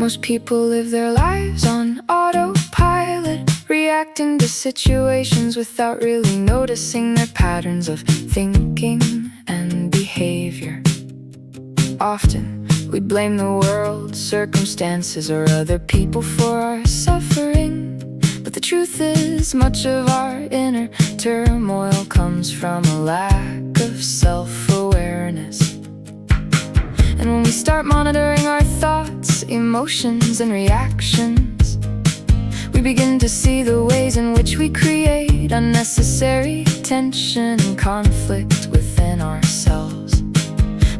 Most people live their lives on autopilot, reacting to situations without really noticing their patterns of thinking and behavior. Often, we blame the world, circumstances, or other people for our suffering. But the truth is, much of our inner turmoil comes from a lack of self-awareness. And when we start monitoring our thoughts, emotions, and reactions, we begin to see the ways in which we create unnecessary tension and conflict within ourselves.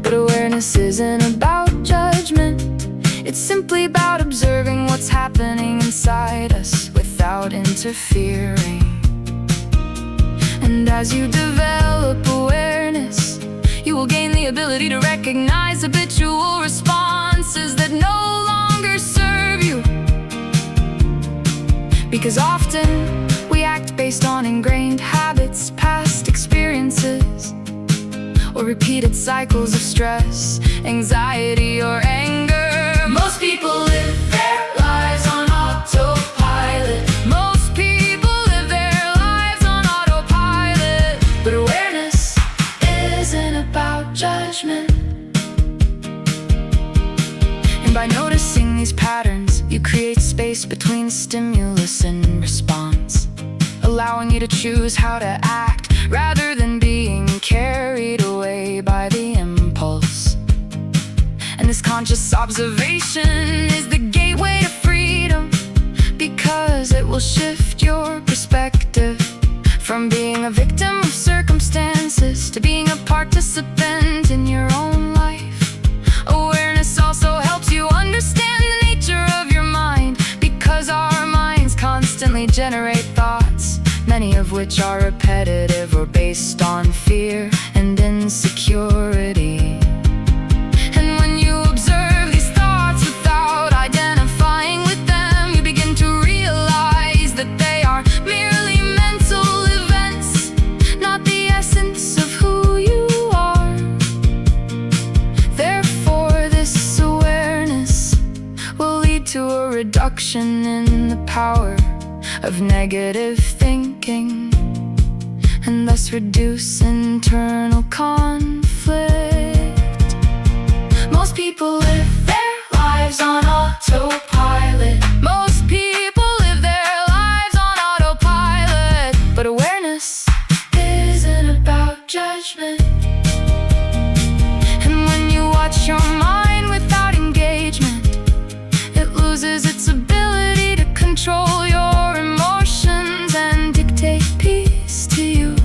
But awareness isn't about judgment. It's simply about observing what's happening inside us without interfering. And as you develop awareness, you will gain the ability to recognize habitual responses that no longer serve you. Because often, we act based on ingrained habits, past experiences, or repeated cycles of stress, anxiety, or anger. Most people live their lives on autopilot. Most people live their lives on autopilot. But awareness isn't about judgment. And by noticing these patterns, you create space between stimulus and response, allowing you to choose how to act rather than being carried away by the impulse. And this conscious observation is the gateway to freedom, because it will shift your perspective from being a victim of circumstances to being a participant in your own life. Awareness also helps you understand the nature of your mind, because our minds constantly generate thoughts, many of which are repetitive or based on fear and insecurity. And when you observe these thoughts without identifying with them, you begin to realize that they are merely mental events, not the essence of who you are. Therefore, this awareness will lead to a reduction in the power of negative thinking, and thus reduce internal conflict. Most people live their lives on autopilot. Most people live their lives on autopilot. But awareness isn't about judgment. And when you watch your mind without engagement, it loses its ability to control your emotions and dictate peace to you.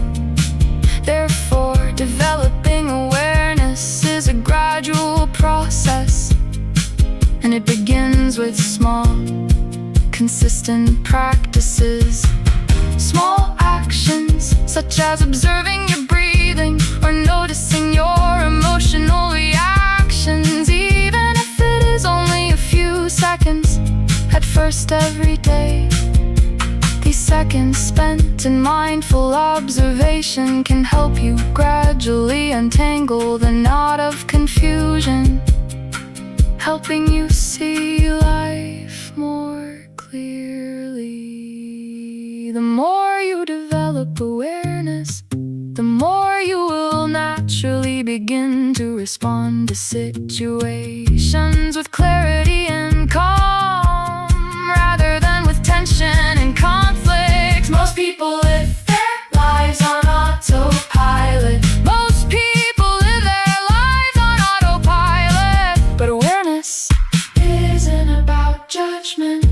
Therefore, developing awareness is a gradual process, and it begins with small, consistent practices. Small actions, such as observing your breathing or noticing your emotional reactions, even if it is only a few seconds at first every day. These seconds spent in mindful observation can help you gradually untangle the knot of confusion, helping you see life more clearly. The more you develop awareness, the more you will naturally begin to respond to situations with clarity and calm, rather than with tension and conflict. Most people live their lives on autopilot. Most people live their lives on autopilot. But awareness isn't about judgment.